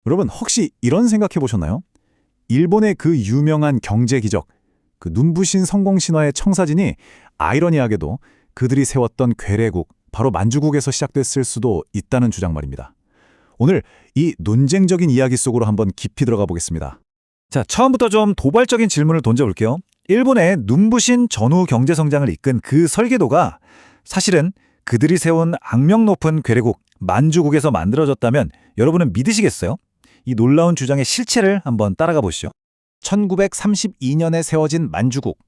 여러분 혹시 이런 생각해 보셨나요? 일본의 그 유명한 경제 기적, 그 눈부신 성공 신화의 청사진이 아이러니하게도 그들이 세웠던 괴뢰국, 바로 만주국에서 시작됐을 수도 있다는 주장 말입니다. 오늘 이 논쟁적인 이야기 속으로 한번 깊이 들어가 보겠습니다. 자, 처음부터 좀 도발적인 질문을 던져볼게요. 일본의 눈부신 전후 경제 성장을 이끈 그 설계도가 사실은 그들이 세운 악명 높은 괴뢰국 만주국에서 만들어졌다면 여러분은 믿으시겠어요? 이 놀라운 주장의 실체를 한번 따라가 보시죠. 1932년에 세워진 만주국.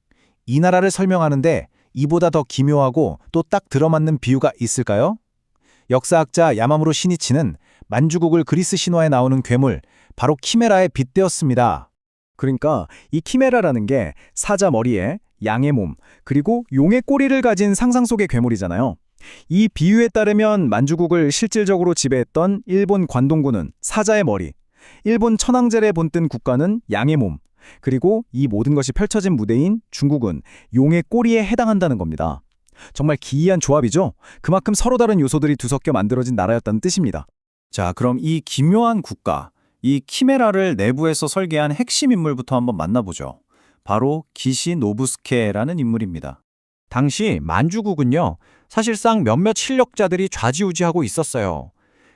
이 나라를 설명하는데 이보다 더 기묘하고 또 딱 들어맞는 비유가 있을까요? 역사학자 야마무로 시니치는 만주국을 그리스 신화에 나오는 괴물, 바로 키메라에 빗대었습니다. 그러니까 이 키메라라는 게 사자 머리에 양의 몸, 그리고 용의 꼬리를 가진 상상 속의 괴물이잖아요. 이 비유에 따르면 만주국을 실질적으로 지배했던 일본 관동군은 사자의 머리, 일본 천황제를 본뜬 국가는 양의 몸, 그리고 이 모든 것이 펼쳐진 무대인 중국은 용의 꼬리에 해당한다는 겁니다. 정말 기이한 조합이죠? 그만큼 서로 다른 요소들이 뒤섞여 만들어진 나라였다는 뜻입니다. 자, 그럼 이 기묘한 국가, 이 키메라를 내부에서 설계한 핵심 인물부터 한번 만나보죠. 바로 기시 노부스케라는 인물입니다. 당시 만주국은요, 사실상 몇몇 실력자들이 좌지우지하고 있었어요.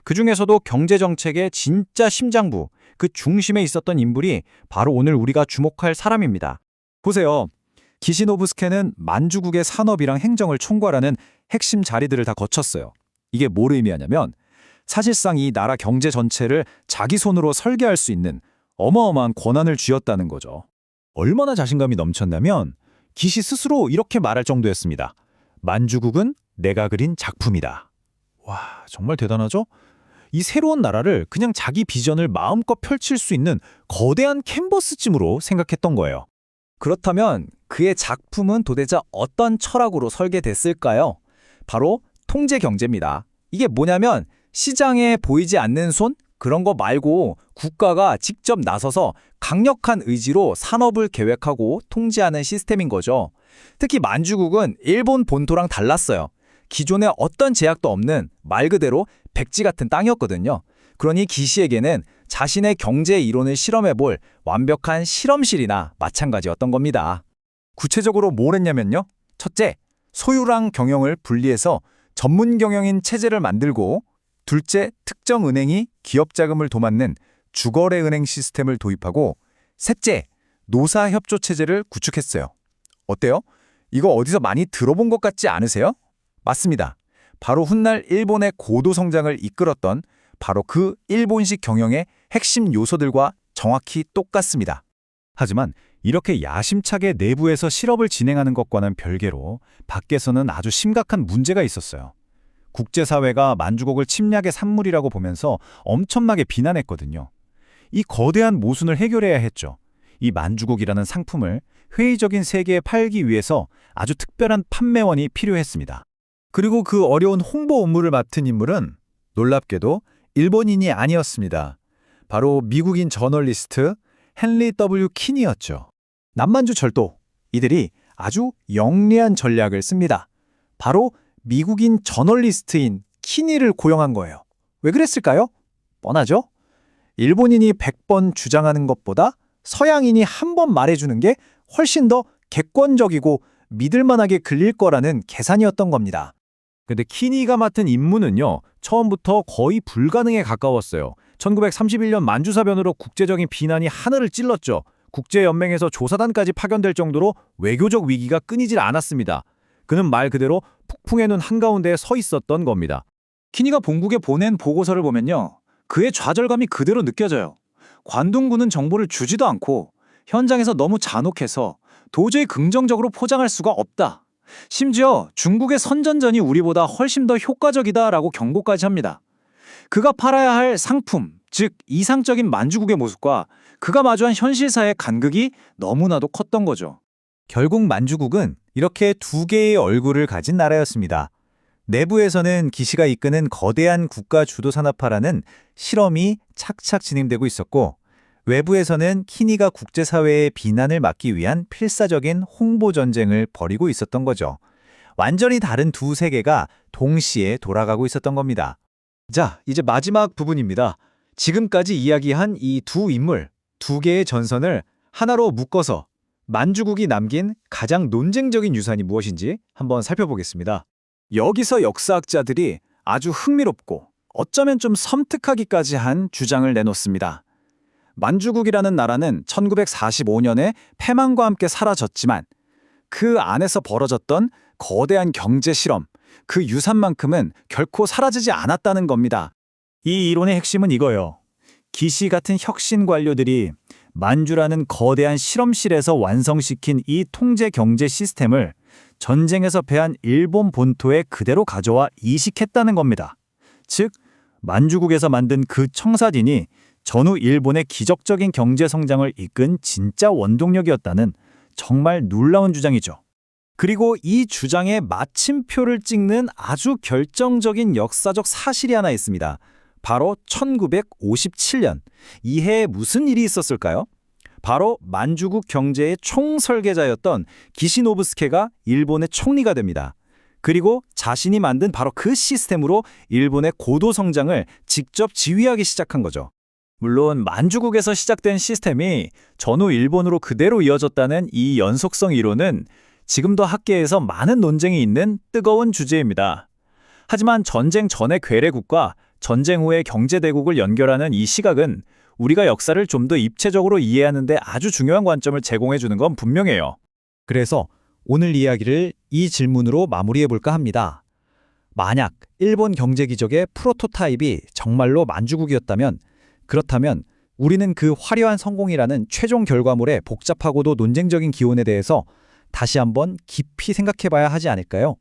그중에서도 경제정책의 진짜 심장부, 그 중심에 있었던 인물이 바로 오늘 우리가 주목할 사람입니다. 보세요. 기시노부스케는 만주국의 산업이랑 행정을 총괄하는 핵심 자리들을 다 거쳤어요. 이게 뭘 의미하냐면 사실상 이 나라 경제 전체를 자기 손으로 설계할 수 있는 어마어마한 권한을 쥐었다는 거죠. 얼마나 자신감이 넘쳤냐면 기시 스스로 이렇게 말할 정도였습니다. 만주국은 내가 그린 작품이다. 와, 정말 대단하죠? 이 새로운 나라를 그냥 자기 비전을 마음껏 펼칠 수 있는 거대한 캔버스쯤으로 생각했던 거예요. 그렇다면 그의 작품은 도대체 어떤 철학으로 설계됐을까요? 바로 통제 경제입니다. 이게 뭐냐면 시장에 보이지 않는 손? 그런 거 말고 국가가 직접 나서서 강력한 의지로 산업을 계획하고 통제하는 시스템인 거죠. 특히 만주국은 일본 본토랑 달랐어요. 기존에 어떤 제약도 없는 말 그대로 백지 같은 땅이었거든요. 그러니 기시에게는 자신의 경제 이론을 실험해볼 완벽한 실험실이나 마찬가지였던 겁니다. 구체적으로 뭘 했냐면요. 첫째, 소유랑 경영을 분리해서 전문 경영인 체제를 만들고, 둘째, 특정 은행이 기업 자금을 도맡는 주거래 은행 시스템을 도입하고, 셋째, 노사 협조 체제를 구축했어요. 어때요? 이거 어디서 많이 들어본 것 같지 않으세요? 맞습니다. 바로 훗날 일본의 고도 성장을 이끌었던 바로 그 일본식 경영의 핵심 요소들과 정확히 똑같습니다. 하지만 이렇게 야심차게 내부에서 실험을 진행하는 것과는 별개로 밖에서는 아주 심각한 문제가 있었어요. 국제사회가 만주국을 침략의 산물이라고 보면서 엄청나게 비난했거든요. 이 거대한 모순을 해결해야 했죠. 이 만주국이라는 상품을 회의적인 세계에 팔기 위해서 아주 특별한 판매원이 필요했습니다. 그리고 그 어려운 홍보 업무를 맡은 인물은 놀랍게도 일본인이 아니었습니다. 바로 미국인 저널리스트 헨리 W. 킨이었죠. 남만주 철도, 이들이 아주 영리한 전략을 씁니다. 바로 미국인 저널리스트인 킨이를 고용한 거예요. 왜 그랬을까요? 뻔하죠? 일본인이 100번 주장하는 것보다 서양인이 한 번 말해주는 게 훨씬 더 객관적이고 믿을만하게 들릴 거라는 계산이었던 겁니다. 근데 키니가 맡은 임무는요, 처음부터 거의 불가능에 가까웠어요. 1931년 만주사변으로 국제적인 비난이 하늘을 찔렀죠. 국제연맹에서 조사단까지 파견될 정도로 외교적 위기가 끊이질 않았습니다. 그는 말 그대로 폭풍의 눈 한가운데에 서 있었던 겁니다. 키니가 본국에 보낸 보고서를 보면요, 그의 좌절감이 그대로 느껴져요. 관동군은 정보를 주지도 않고 현장에서 너무 잔혹해서 도저히 긍정적으로 포장할 수가 없다. 심지어 중국의 선전전이 우리보다 훨씬 더 효과적이다라고 경고까지 합니다. 그가 팔아야 할 상품, 즉 이상적인 만주국의 모습과 그가 마주한 현실사의 간극이 너무나도 컸던 거죠. 결국 만주국은 이렇게 두 개의 얼굴을 가진 나라였습니다. 내부에서는 기시가 이끄는 거대한 국가 주도 산업화라는 실험이 착착 진행되고 있었고, 외부에서는 키니가 국제사회의 비난을 막기 위한 필사적인 홍보 전쟁을 벌이고 있었던 거죠. 완전히 다른 두 세계가 동시에 돌아가고 있었던 겁니다. 자, 이제 마지막 부분입니다. 지금까지 이야기한 이 두 인물, 두 개의 전선을 하나로 묶어서 만주국이 남긴 가장 논쟁적인 유산이 무엇인지 한번 살펴보겠습니다. 여기서 역사학자들이 아주 흥미롭고 어쩌면 좀 섬뜩하기까지 한 주장을 내놓습니다. 만주국이라는 나라는 1945년에 패망과 함께 사라졌지만 그 안에서 벌어졌던 거대한 경제 실험, 그 유산만큼은 결코 사라지지 않았다는 겁니다. 이 이론의 핵심은 이거예요. 기시 같은 혁신 관료들이 만주라는 거대한 실험실에서 완성시킨 이 통제 경제 시스템을 전쟁에서 패한 일본 본토에 그대로 가져와 이식했다는 겁니다. 즉, 만주국에서 만든 그 청사진이 전후 일본의 기적적인 경제 성장을 이끈 진짜 원동력이었다는 정말 놀라운 주장이죠. 그리고 이 주장에 마침표를 찍는 아주 결정적인 역사적 사실이 하나 있습니다. 바로 1957년, 이 해에 무슨 일이 있었을까요? 바로 만주국 경제의 총설계자였던 기시노부스케가 일본의 총리가 됩니다. 그리고 자신이 만든 바로 그 시스템으로 일본의 고도 성장을 직접 지휘하기 시작한 거죠. 물론 만주국에서 시작된 시스템이 전후 일본으로 그대로 이어졌다는 이 연속성 이론은 지금도 학계에서 많은 논쟁이 있는 뜨거운 주제입니다. 하지만 전쟁 전의 괴뢰국과 전쟁 후의 경제대국을 연결하는 이 시각은 우리가 역사를 좀 더 입체적으로 이해하는 데 아주 중요한 관점을 제공해 주는 건 분명해요. 그래서 오늘 이야기를 이 질문으로 마무리해볼까 합니다. 만약 일본 경제 기적의 프로토타입이 정말로 만주국이었다면, 그렇다면 우리는 그 화려한 성공이라는 최종 결과물의 복잡하고도 논쟁적인 기원에 대해서 다시 한번 깊이 생각해봐야 하지 않을까요?